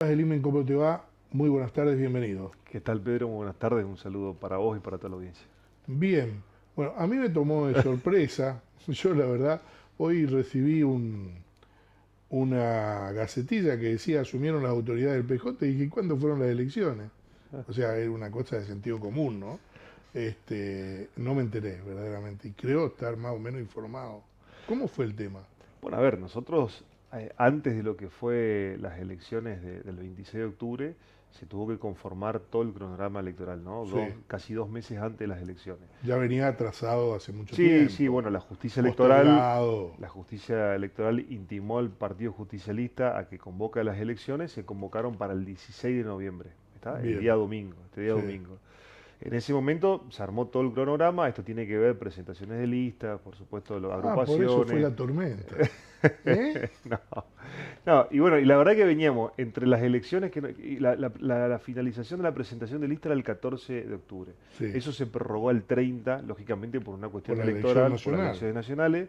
Hola, Elimen, ¿cómo te va? Muy buenas tardes, bienvenido. ¿Qué tal, Pedro? Muy buenas tardes. Un saludo para vos y para toda la audiencia. Bien, bueno, a mí me tomó de sorpresa. Yo, la verdad, hoy recibí una gacetilla que decía asumieron las autoridades del PJ y dije, ¿cuándo fueron las elecciones? O sea, era una cosa de sentido común, ¿no? No me enteré verdaderamente y creo estar más o menos informado. ¿Cómo fue el tema? Bueno, a ver, nosotros antes de lo que fue las elecciones del 26 de octubre, se tuvo que conformar todo el cronograma electoral, ¿no? Sí, Casi 2 meses antes de las elecciones. ya venía atrasado hace mucho Sí, sí, tiempo, bueno, postergado. la justicia electoral intimó al Partido Justicialista a que convoque a las elecciones, se convocaron para el 16 de noviembre, ¿está? El Bien, día domingo, este día sí. domingo. En ese momento se armó todo el cronograma, esto tiene que ver presentaciones de listas, por supuesto, Ah, por eso fue agrupaciones. la tormenta. ¿Eh? No, no, y bueno, y la verdad que veníamos entre las elecciones y la finalización de la presentación de lista era el 14 de octubre. Sí, Eso se prorrogó al 30, lógicamente por una por cuestión la elección electoral, por las nacional. elecciones nacionales,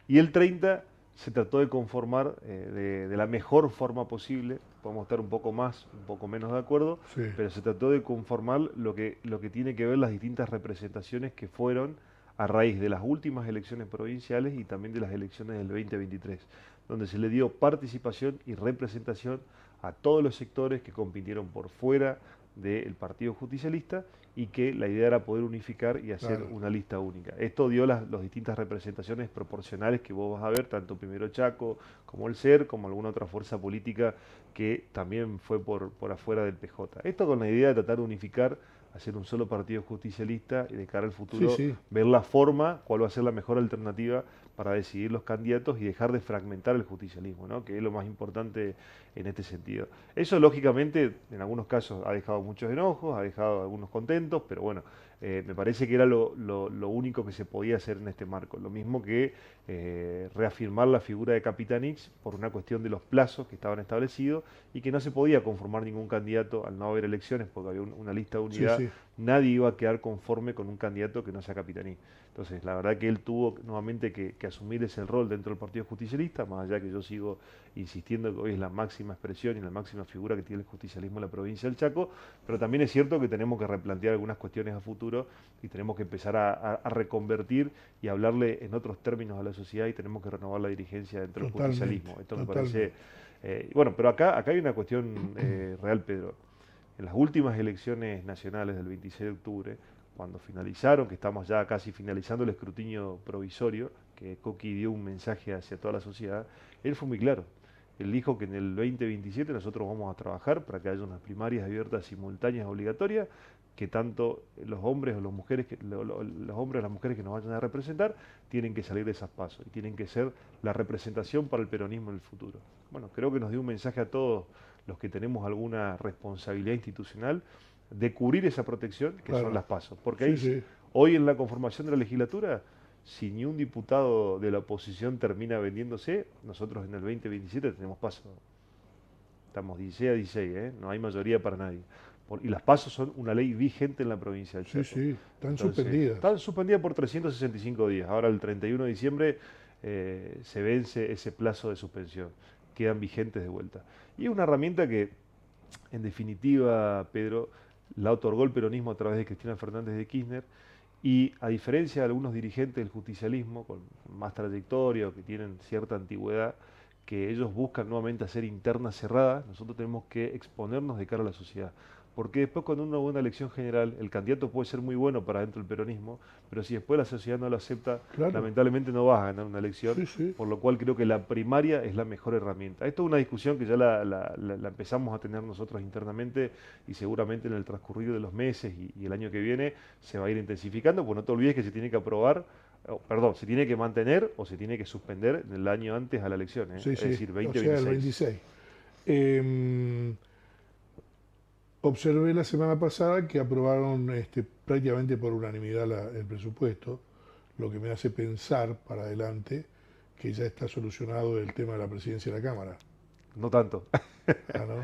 y el 30 se trató de conformar de la mejor forma posible. Podemos estar un poco más, un poco menos de acuerdo, Sí, pero se trató de conformar lo que tiene que ver las distintas representaciones que fueron a raíz de las últimas elecciones provinciales y también de las elecciones del 2023, donde se le dio participación y representación a todos los sectores que compitieron por fuera del Partido Justicialista y que la idea era poder unificar y hacer claro. una lista única. Esto dio las distintas representaciones proporcionales que vos vas a ver, tanto Primero Chaco como el SER, como alguna otra fuerza política que también fue por afuera del PJ. Esto con la idea de tratar de unificar, hacer un solo partido justicialista y de cara al Sí, futuro sí, ver la forma, cuál va a ser la mejor alternativa para decidir los candidatos y dejar de fragmentar el justicialismo, ¿no? Que es lo más importante en este sentido. Eso lógicamente en algunos casos ha dejado muchos enojos, ha dejado algunos contentos, pero bueno, me parece que era lo único que se podía hacer en este marco. Lo mismo que reafirmar la figura de Capitanix por una cuestión de los plazos que estaban establecidos y que no se podía conformar ningún candidato al no haber elecciones porque había una lista de sí, unidad. sí, Nadie iba a quedar conforme con un candidato que no sea Capitaní. Entonces, la verdad que él tuvo nuevamente que asumir ese rol dentro del Partido Justicialista, más allá que yo sigo insistiendo que hoy es la máxima expresión y la máxima figura que tiene el justicialismo en la provincia del Chaco, pero también es cierto que tenemos que replantear algunas cuestiones a futuro y tenemos que empezar a reconvertir y hablarle en otros términos a la sociedad y tenemos que renovar la dirigencia dentro del totalmente, justicialismo. Esto me parece... totalmente. bueno, pero acá hay una cuestión real, Pedro. En las últimas elecciones nacionales del 26 de octubre, cuando finalizaron, que estamos ya casi finalizando el escrutinio provisorio, que Coqui dio un mensaje hacia toda la sociedad, él fue muy claro. Él dijo que en el 2027 nosotros vamos a trabajar para que haya unas primarias abiertas, simultáneas, obligatorias, que tanto los hombres o las mujeres los hombres o las mujeres que nos vayan a representar tienen que salir de esas pasos y tienen que ser la representación para el peronismo en el futuro. Bueno, creo que nos dio un mensaje a todos los que tenemos alguna responsabilidad institucional de cubrir esa protección que son Claro, las pasos. Porque sí, sí, hoy en la conformación de la legislatura, si ni un diputado de la oposición termina vendiéndose, nosotros en el 2027 tenemos paso. Estamos 16 a 16, ¿eh? No hay mayoría para nadie. Y las pasos son una ley vigente en la provincia del sí, Chaco. sí, están Entonces, suspendidas. están suspendidas por 365 días. Ahora el 31 de diciembre se vence ese plazo de suspensión. Quedan vigentes de vuelta. Y es una herramienta que en definitiva, Pedro, la otorgó el peronismo a través de Cristina Fernández de Kirchner y a diferencia de algunos dirigentes del justicialismo con más trayectoria o que tienen cierta antigüedad, que ellos buscan nuevamente hacer internas cerradas, nosotros tenemos que exponernos de cara a la sociedad. Porque después cuando una buena elección general, el candidato puede ser muy bueno para dentro del peronismo, pero si después la sociedad no lo acepta, Claro, lamentablemente no vas a ganar una elección, sí, sí, por lo cual creo que la primaria es la mejor herramienta. Esto es una discusión que ya la empezamos a tener nosotros internamente y seguramente en el transcurrido de los meses y el año que viene se va a ir intensificando, pues no te olvides que se tiene que aprobar, perdón, se tiene que mantener o se tiene que suspender en el año antes a la elección, sí, es sí, decir, o sea, el 2026. 26. Em, Observé la semana pasada que aprobaron prácticamente por unanimidad el presupuesto, lo que me hace pensar para adelante que ya está solucionado el tema de la presidencia de la Cámara. No tanto. Ah, ¿no?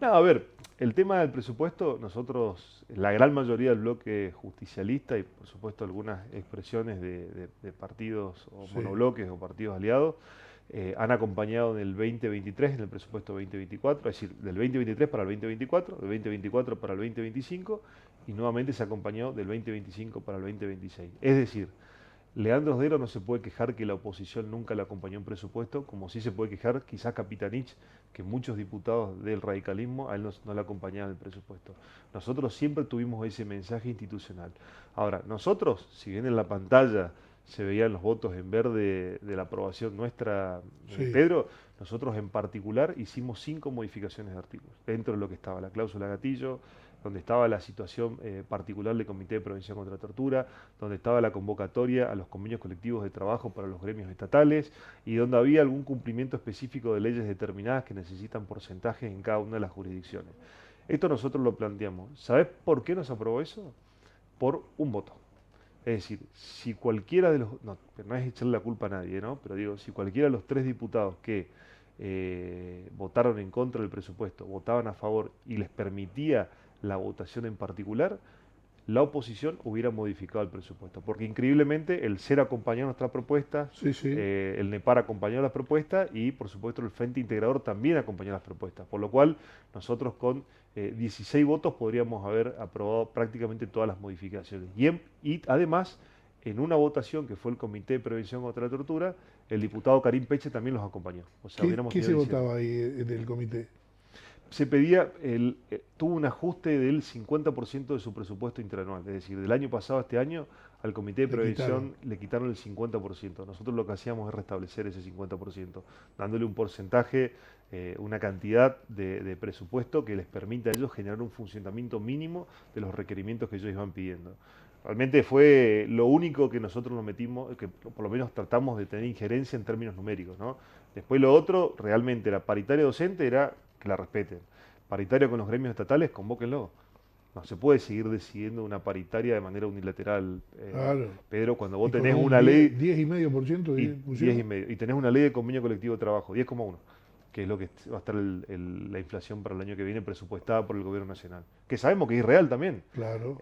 No, a ver, el tema del presupuesto, nosotros, la gran mayoría del bloque justicialista y por supuesto algunas expresiones de partidos o Sí, monobloques o partidos aliados, han acompañado en el 2023, en el presupuesto 2024, es decir, del 2023 para el 2024, del 2024 para el 2025 y nuevamente se acompañó del 2025 para el 2026. Es decir, Leandro Sdero no se puede quejar que la oposición nunca le acompañó en presupuesto, como sí se puede quejar quizás Capitanich, que muchos diputados del radicalismo a él no le acompañaban en el presupuesto. Nosotros siempre tuvimos ese mensaje institucional. Ahora, nosotros, si bien en la pantalla se veían los votos en verde de la aprobación nuestra, Sí. Pedro, nosotros en particular hicimos 5 modificaciones de artículos, dentro de lo que estaba la cláusula gatillo, donde estaba la situación particular del Comité de Prevención contra la Tortura, donde estaba la convocatoria a los convenios colectivos de trabajo para los gremios estatales y donde había algún cumplimiento específico de leyes determinadas que necesitan porcentajes en cada una de las jurisdicciones. Esto nosotros lo planteamos. ¿Sabes por qué nos aprobó eso? Por un voto. Es decir, si cualquiera de los, no es echarle la culpa a nadie, ¿no? Pero digo, si cualquiera de los 3 diputados que votaron en contra del presupuesto, votaban a favor y les permitía la votación en particular, la oposición hubiera modificado el presupuesto. Porque increíblemente el CER acompañó nuestra propuesta, Sí, sí. el NEPAR acompañó la propuesta y por supuesto el Frente Integrador también acompañó las propuestas. Por lo cual nosotros con 16 votos podríamos haber aprobado prácticamente todas las modificaciones. Y además, en una votación que fue el Comité de Prevención contra la Tortura, el diputado Karim Peche también los acompañó. O sea, ¿Qué, hubiéramos qué tenido se 17. votaba ahí en el comité? Se pedía, tuvo un ajuste del 50% de su presupuesto interanual, es decir, del año pasado a este año al Comité de Le quitaron. Prevención le quitaron el 50%. Nosotros lo que hacíamos es restablecer ese 50%, dándole un porcentaje, una cantidad de presupuesto que les permita a ellos generar un funcionamiento mínimo de los requerimientos que ellos iban pidiendo. Realmente fue lo único que nosotros nos metimos, que por lo menos tratamos de tener injerencia en términos numéricos, ¿no? Después lo otro, realmente la paritaria docente era que la respeten. Paritaria con los gremios estatales, convóquenlo. No se puede seguir decidiendo una paritaria de manera unilateral, Claro. Pedro, cuando vos Y con tenés un una ley 10,5% y 10 y pusieron. medio, y tenés una ley de convenio colectivo de trabajo, 10,1, que es lo que va a estar la inflación para el año que viene presupuestada por el gobierno nacional. Que sabemos que es real también. Claro.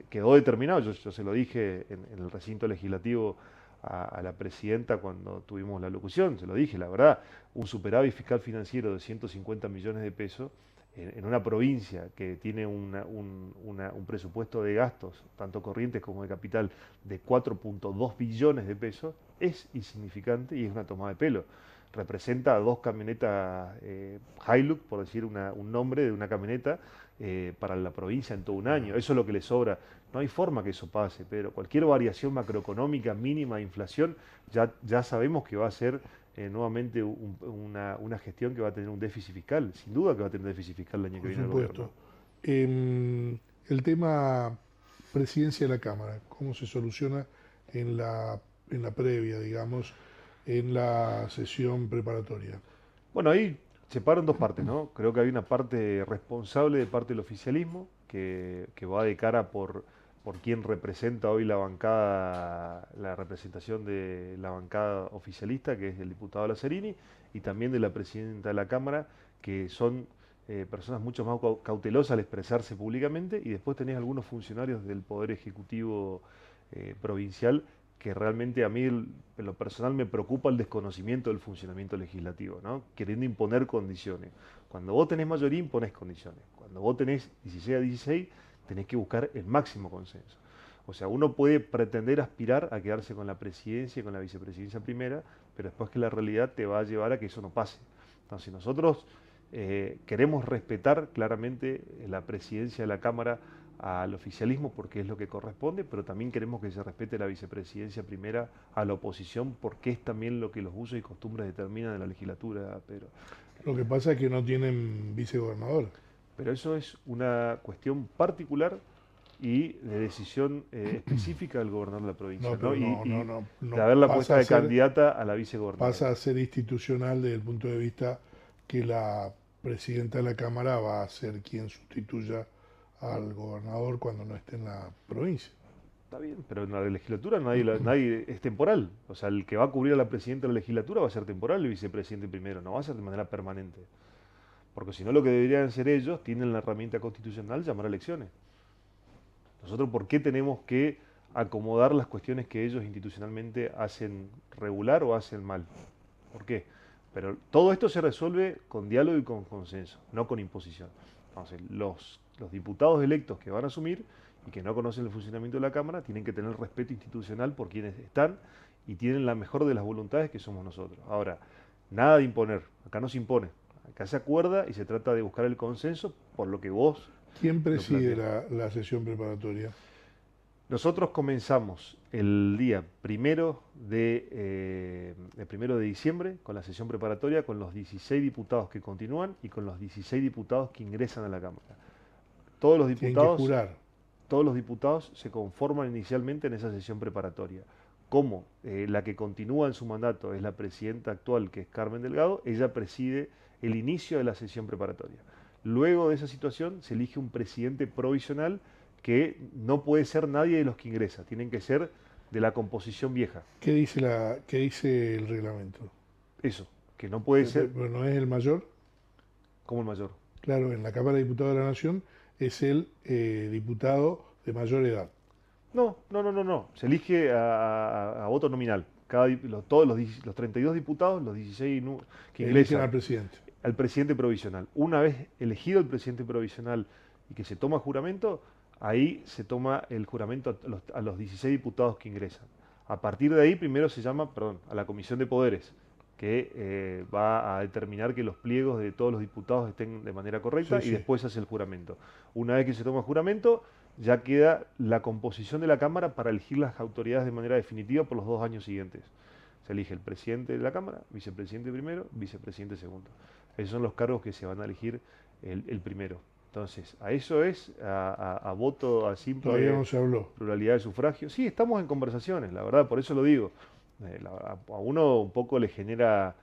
Quedó determinado, yo se lo dije en el recinto legislativo a la presidenta cuando tuvimos la locución, se lo dije, la verdad, un superávit fiscal financiero de 150 millones de pesos en una provincia que tiene un presupuesto de gastos, tanto corrientes como de capital, de 4,2 billones de pesos, es insignificante y es una toma de pelo. Representa 2 camionetas Hilux, por decir un nombre de una camioneta, para la provincia en todo un año. Claro. Eso es lo que le sobra. No hay forma que eso pase, pero cualquier variación macroeconómica mínima de inflación, ya sabemos que va a ser nuevamente una gestión que va a tener un déficit fiscal. Sin duda que va a tener déficit fiscal el año que Por viene el gobierno. supuesto. El tema presidencia de la Cámara, ¿cómo se soluciona en la previa, digamos, en la sesión preparatoria? Bueno, ahí se paran 2 partes, ¿no? Creo que hay una parte responsable de parte del oficialismo que va de cara por quien representa hoy la bancada, la representación de la bancada oficialista, que es el diputado Lazzarini, y también de la presidenta de la Cámara, que son personas mucho más cautelosas al expresarse públicamente, y después tenés algunos funcionarios del Poder Ejecutivo provincial que realmente a mí en lo personal me preocupa el desconocimiento del funcionamiento legislativo, ¿no? Queriendo imponer condiciones. Cuando vos tenés mayoría imponés condiciones. Cuando vos tenés 16 a 16 tenés que buscar el máximo consenso. O sea, uno puede pretender aspirar a quedarse con la presidencia y con la vicepresidencia primera, pero después que la realidad te va a llevar a que eso no pase. Entonces, si nosotros queremos respetar claramente la presidencia de la Cámara al oficialismo porque es lo que corresponde, pero también queremos que se respete la vicepresidencia primera a la oposición porque es también lo que los usos y costumbres determinan en la legislatura, Lo que pasa es que no tienen vicegobernador. pero eso es una cuestión particular y de decisión específica del gobernador de la provincia, No, ¿no? pero Y de no haber la pasa puesta a de ser, candidata a la vicegobernadora. pasa a ser institucional desde el punto de vista que la presidenta de la Cámara va a ser quien sustituya al gobernador cuando no esté en la provincia. Está bien, pero en la legislatura nadie es temporal. O sea, el que va a cubrir a la presidenta de la legislatura va a ser temporal, el vicepresidente primero, no va a ser de manera permanente. Porque si no, lo que deberían ser ellos, tienen la herramienta constitucional, llamar a elecciones. Nosotros, ¿por qué tenemos que acomodar las cuestiones que ellos institucionalmente hacen regular o hacen mal? ¿Por qué? Pero todo esto se resuelve con diálogo y con consenso, no con imposición. Entonces, los diputados electos que van a asumir y que no conocen el funcionamiento de la Cámara tienen que tener respeto institucional por quienes están y tienen la mejor de las voluntades que somos nosotros. Ahora, nada de imponer, acá no se impone, acá se acuerda y se trata de buscar el consenso por lo que vos ¿Quién lo preside planteás. la sesión preparatoria? Nosotros comenzamos el día primero de diciembre con la sesión preparatoria con los 16 diputados que continúan y con los 16 diputados que ingresan a la Cámara. Todos los Tienen que diputados, jurar. todos los diputados se conforman inicialmente en esa sesión preparatoria. Como la que continúa en su mandato es la presidenta actual, que es Carmen Delgado, ella preside el inicio de la sesión preparatoria. Luego de esa situación se elige un presidente provisional que no puede ser nadie de los que ingresa, tienen que ser de la composición vieja. Qué dice el reglamento? Eso, que no puede ser Pero no es el mayor. como el mayor. Claro, en la Cámara de Diputados de la Nación es el diputado de mayor edad. No. Se elige a voto nominal. Todos los 32 diputados, los 16 que Eligen al ingresan, presidente. al presidente provisional. Una vez elegido el presidente provisional y que se toma juramento, ahí se toma el juramento a los 16 diputados que ingresan. A partir de ahí, primero se llama, a la Comisión de Poderes, que va a determinar que los pliegos de todos los diputados estén de manera correcta Sí, y sí. después se hace el juramento. Una vez que se toma juramento, ya queda la composición de la Cámara para elegir las autoridades de manera definitiva por los 2 años siguientes. Se elige el presidente de la Cámara, vicepresidente primero, vicepresidente segundo. Esos son los cargos que se van a elegir el primero. Entonces, a eso es a voto, a Todavía simple no se habló. pluralidad de sufragio. Sí, estamos en conversaciones, la verdad, por eso lo digo. A uno un poco le genera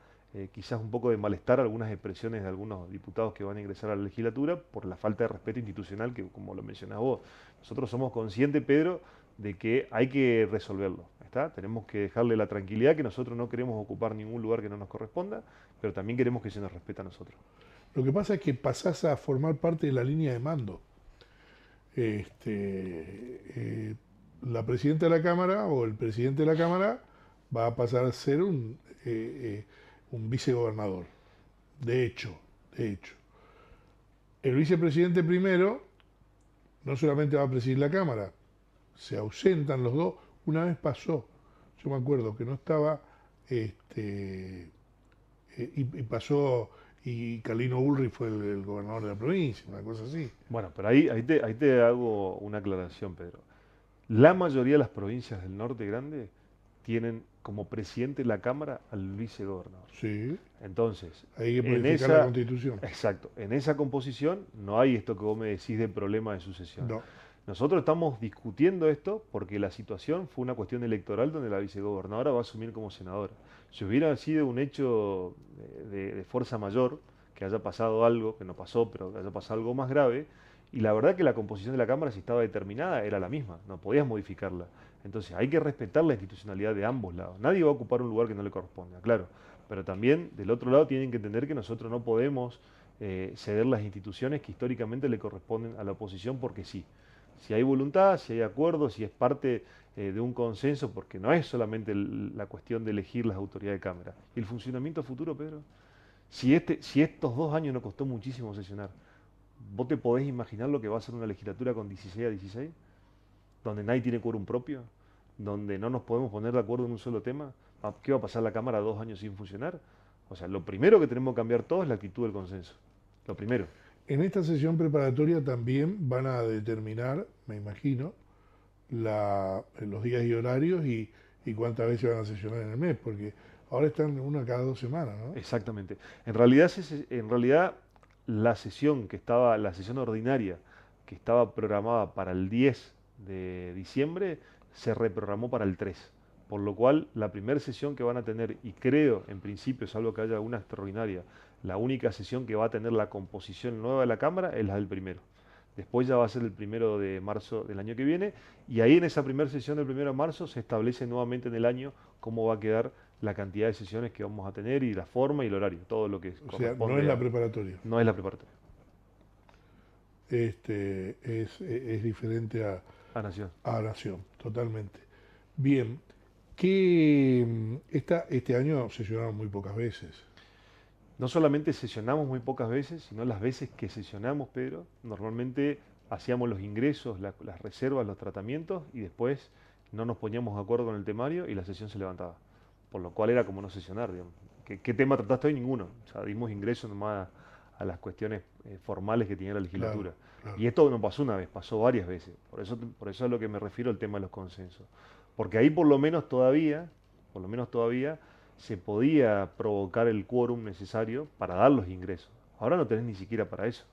quizás un poco de malestar algunas expresiones de algunos diputados que van a ingresar a la legislatura por la falta de respeto institucional que, como lo mencionás vos, nosotros somos conscientes, Pedro, de que hay que resolverlo. ¿Está? Tenemos que dejarle la tranquilidad que nosotros no queremos ocupar ningún lugar que no nos corresponda, pero también queremos que se nos respete a nosotros. Lo que pasa es que pasás a formar parte de la línea de mando. Eh, la presidenta de la Cámara o el presidente de la Cámara va a pasar a ser un vicegobernador. De hecho, de hecho. El vicepresidente primero no solamente va a presidir la Cámara, se ausentan los dos. Una vez pasó, yo me acuerdo que no estaba, y pasó, y Calino Ulrich fue el gobernador de la provincia, una cosa así. Bueno, pero ahí te hago una aclaración, Pedro. La mayoría de las provincias del norte grande tienen como presidente de la Cámara al vicegobernador. Sí, Entonces, hay que en modificar la esa, Constitución. exacto, en esa composición no hay esto que vos me decís de problema de sucesión. No, Nosotros estamos discutiendo esto porque la situación fue una cuestión electoral donde la vicegobernadora va a asumir como senadora. Si hubiera sido un hecho de fuerza mayor, que haya pasado algo, que no pasó, pero que haya pasado algo más grave, y la verdad que la composición de la Cámara, si estaba determinada, era la misma, no podías modificarla. Entonces hay que respetar la institucionalidad de ambos lados. Nadie va a ocupar un lugar que no le corresponda, claro. Pero también del otro lado tienen que entender que nosotros no podemos ceder las instituciones que históricamente le corresponden a la oposición porque sí. Si hay voluntad, si hay acuerdo, si es parte de un consenso, porque no es solamente la cuestión de elegir las autoridades de Cámara. ¿Y el funcionamiento futuro, Pedro? Si estos 2 años nos costó muchísimo sesionar, ¿vos te podés imaginar lo que va a ser una legislatura con 16 a 16? Donde nadie tiene quórum propio, donde no nos podemos poner de acuerdo en un solo tema. ¿Qué va a pasar la Cámara 2 años sin funcionar? O sea, lo primero que tenemos que cambiar todo es la actitud del consenso. Lo primero. en esta sesión preparatoria también van a determinar, me imagino, los días y horarios y cuántas veces van a sesionar en el mes, porque ahora están una cada 2 semanas, ¿no? Exactamente. En realidad, la sesión ordinaria que estaba programada para el 10 de diciembre se reprogramó para el 3. Por lo cual, la primera sesión que van a tener, y creo, en principio, salvo que haya una extraordinaria, la única sesión que va a tener la composición nueva de la Cámara es la del primero. Después ya va a ser el 1 de marzo del año que viene, y ahí en esa primera sesión del 1 de marzo se establece nuevamente en el año cómo va a quedar la cantidad de sesiones que vamos a tener y la forma y el horario, todo lo que O sea, no corresponde es la preparatoria. no es la preparatoria, Es diferente a Nación. a Nación, totalmente. Bien, Este año sesionaron muy pocas veces. No solamente sesionamos muy pocas veces, sino las veces que sesionamos, Pedro, normalmente hacíamos los ingresos, las reservas, los tratamientos y después no nos poníamos de acuerdo con el temario y la sesión se levantaba. Por lo cual era como no sesionar, digamos. ¿Qué tema trataste hoy? Ninguno. O sea, dimos ingreso nomás a las cuestiones formales que tenía la Claro, legislatura. claro. Y esto no pasó una vez, pasó varias veces. Por eso es a lo que me refiero al tema de los consensos. Porque ahí por lo menos todavía se podía provocar el quórum necesario para dar los ingresos. Ahora no tenés ni siquiera para eso.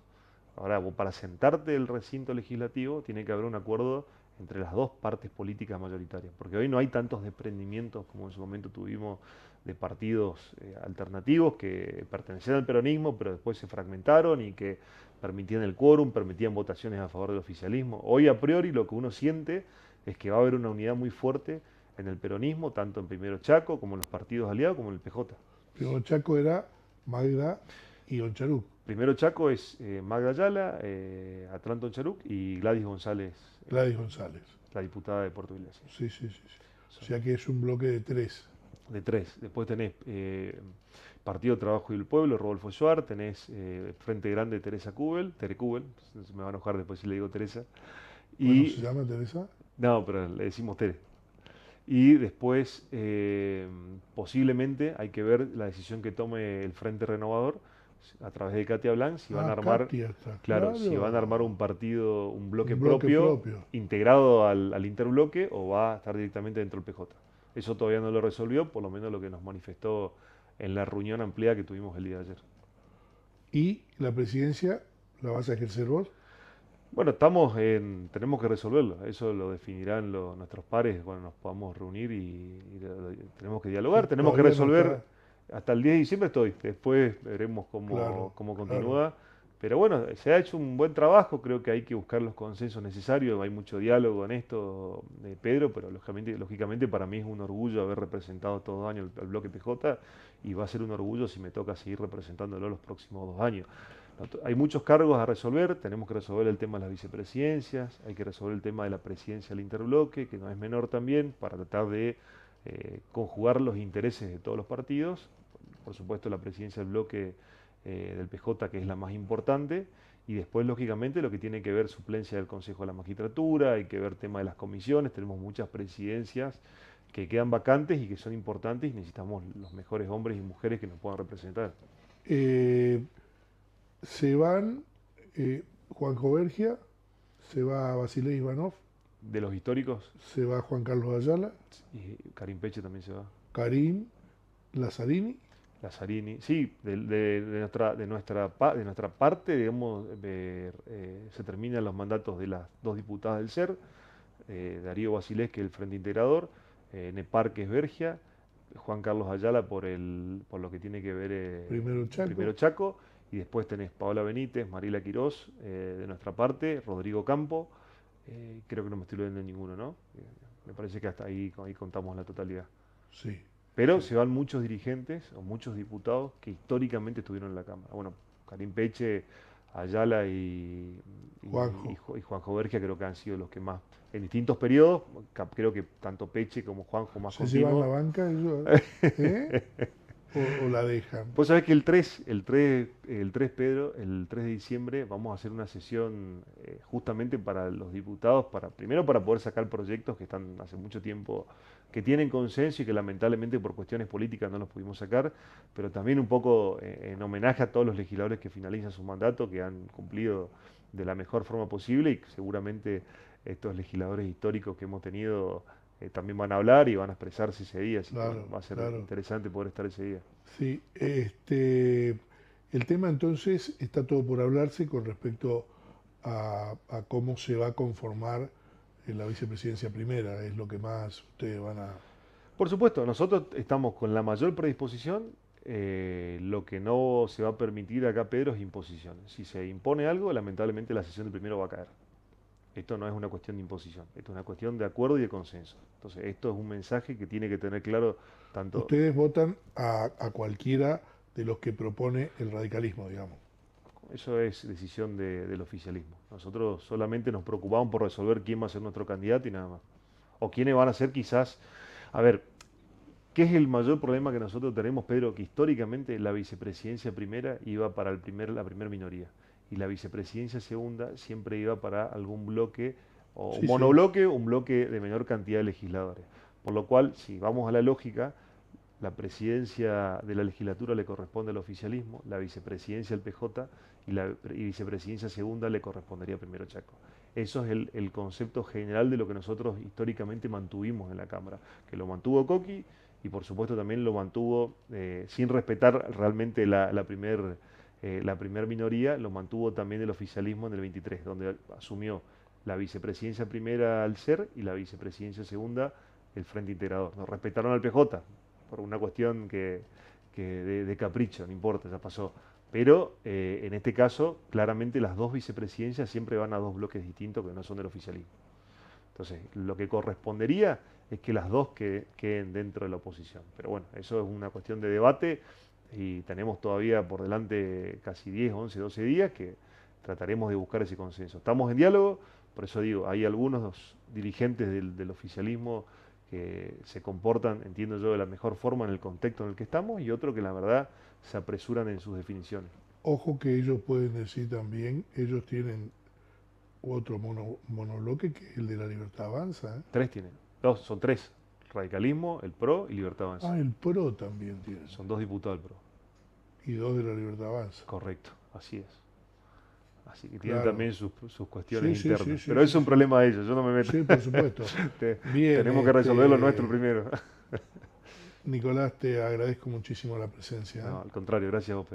Ahora, para sentarte del recinto legislativo, tiene que haber un acuerdo entre las dos partes políticas mayoritarias, porque hoy no hay tantos desprendimientos como en su momento tuvimos de partidos alternativos que pertenecían al peronismo, pero después se fragmentaron y que permitían el quórum, permitían votaciones a favor del oficialismo. Hoy a priori lo que uno siente es que va a haber una unidad muy fuerte en el peronismo, tanto en Primero Chaco como en los partidos aliados, como en el PJ. Primero Chaco era Magda y Oncharuc. Primero Chaco es Magda Ayala, Atlanta Oncharuc y Gladys González, Gladys González. la diputada de Puerto Villas. Sí, sí, sí, sí. O Son sea que es un bloque de tres. de tres. Después tenés Partido Trabajo y el Pueblo, Rodolfo Suar, tenés Frente Grande, Teresa Kubel, Tere Kubel, se me va a enojar después si le digo Teresa. ¿Cómo se Y, llama, Teresa? no, pero le decimos Tere. Y después, posiblemente, hay que ver la decisión que tome el Frente Renovador a través de Katia Blanc, si van a Ah, armar, Katia está, claro, si van a armar claro. un partido, un bloque Un bloque propio, propio. integrado al interbloque, o va a estar directamente dentro del PJ. Eso todavía no lo resolvió, por lo menos lo que nos manifestó en la reunión ampliada que tuvimos el día de ayer. ¿Y la presidencia la vas a ejercer vos? Bueno, tenemos que resolverlo. Eso lo definirán nuestros pares cuando nos podamos reunir tenemos que dialogar, tenemos que Todavía no resolver. está. Hasta el 10 de diciembre estoy. Después veremos Claro, cómo claro. continúa. Pero bueno, se ha hecho un buen trabajo. Creo que hay que buscar los consensos necesarios. Hay mucho diálogo en esto, Pedro, pero lógicamente para mí es un orgullo haber representado todos los años al bloque PJ y va a ser un orgullo si me toca seguir representándolo los próximos 2 años. Hay muchos cargos a resolver, tenemos que resolver el tema de las vicepresidencias, hay que resolver el tema de la presidencia del interbloque, que no es menor también, para tratar de conjugar los intereses de todos los partidos. Por supuesto, la presidencia del bloque del PJ, que es la más importante, y después, lógicamente, lo que tiene que ver suplencia del Consejo de la Magistratura, hay que ver tema de las comisiones, tenemos muchas presidencias que quedan vacantes y que son importantes y necesitamos los mejores hombres y mujeres que nos puedan representar. Eh, se van Juanjo Bergia, se va Basilei Ivanov, De los históricos, se va Juan Carlos Ayala, y Karim Peche también se va. Karim Lazzarini. Lazzarini, sí, de nuestra parte, digamos, se terminan los mandatos de las dos diputadas del SER, Darío Basilés, que es el Frente Integrador, Nepar, que es Bergia, Juan Carlos Ayala por lo que tiene que ver Primero Primero Chaco. Chaco, y después tenés Paola Benítez, Mariela Quirós, de nuestra parte, Rodrigo Campo, creo que no me estoy olvidando de ninguno, ¿no? Me parece que hasta ahí contamos la totalidad. Sí, Pero sí. se van muchos dirigentes o muchos diputados que históricamente estuvieron en la Cámara. Bueno, Karim Peche, Ayala Juanjo. Y Juanjo Bergia creo que han sido los que más, en distintos periodos, creo que tanto Peche como Juanjo más ¿Se llevan la continuo. banca ellos? ¿Eh? O la dejan? Vos sabés que el 3 Pedro, el 3 de diciembre, vamos a hacer una sesión justamente para los diputados, primero para poder sacar proyectos que están hace mucho tiempo, que tienen consenso y que lamentablemente por cuestiones políticas no los pudimos sacar, pero también un poco en homenaje a todos los legisladores que finalizan su mandato, que han cumplido de la mejor forma posible y que seguramente estos legisladores históricos que hemos tenido también van a hablar y van a expresarse ese día, así que bueno, Claro, va a ser claro. interesante poder estar ese día. Sí, el tema entonces está todo por hablarse con respecto a cómo se va a conformar en la vicepresidencia primera, es lo que más ustedes van a... Por supuesto, nosotros estamos con la mayor predisposición. Lo que no se va a permitir acá, Pedro, es imposiciones. Si se impone algo, lamentablemente la sesión del primero va a caer. Esto no es una cuestión de imposición, esto es una cuestión de acuerdo y de consenso. Entonces, esto es un mensaje que tiene que tener claro tanto. Ustedes votan a cualquiera de los que propone el radicalismo, digamos. Eso es decisión del oficialismo. Nosotros solamente nos preocupamos por resolver quién va a ser nuestro candidato y nada más. O quiénes van a ser quizás. A ver, ¿Qué es el mayor problema que nosotros tenemos, Pedro? Que históricamente la vicepresidencia primera iba para la primera minoría y la vicepresidencia segunda siempre iba para algún bloque o un Sí, sí. monobloque o un bloque de menor cantidad de legisladores. Por lo cual, si vamos a la lógica, la presidencia de la legislatura le corresponde al oficialismo, la vicepresidencia al PJ y la vicepresidencia segunda le correspondería primero a Chaco. Eso es el concepto general de lo que nosotros históricamente mantuvimos en la Cámara, que lo mantuvo Coqui y por supuesto también lo mantuvo sin respetar realmente la primer minoría, lo mantuvo también el oficialismo en el 23, donde asumió la vicepresidencia primera al SER y la vicepresidencia segunda el Frente Integrador. Nos respetaron al PJ por una cuestión de capricho, no importa, ya pasó. Pero en este caso, claramente las dos vicepresidencias siempre van a dos bloques distintos que no son del oficialismo. Entonces, lo que correspondería es que las dos queden dentro de la oposición. Pero bueno, eso es una cuestión de debate y tenemos todavía por delante casi 10, 11, 12 días que trataremos de buscar ese consenso. Estamos en diálogo, por eso digo, hay algunos dirigentes del oficialismo que se comportan, entiendo yo, de la mejor forma en el contexto en el que estamos y otros que la verdad se apresuran en sus definiciones. Ojo que ellos pueden decir también, ellos tienen otro monobloque que es el de la Libertad Avanza, ¿eh? Tres tienen, dos, son tres. Radicalismo, el PRO y Libertad Avanza. Ah, el PRO también tiene. Son dos diputados del PRO. Y dos de la Libertad Avanza. Correcto, así es. Así que tienen Claro. también sus cuestiones Sí, sí, internas. sí, sí, Pero sí, es un sí. problema de ellos, yo no me meto. Sí, por supuesto. Bien, Tenemos que resolver lo nuestro primero. Nicolás, te agradezco muchísimo la presencia, ¿eh? No, al contrario, gracias a vos.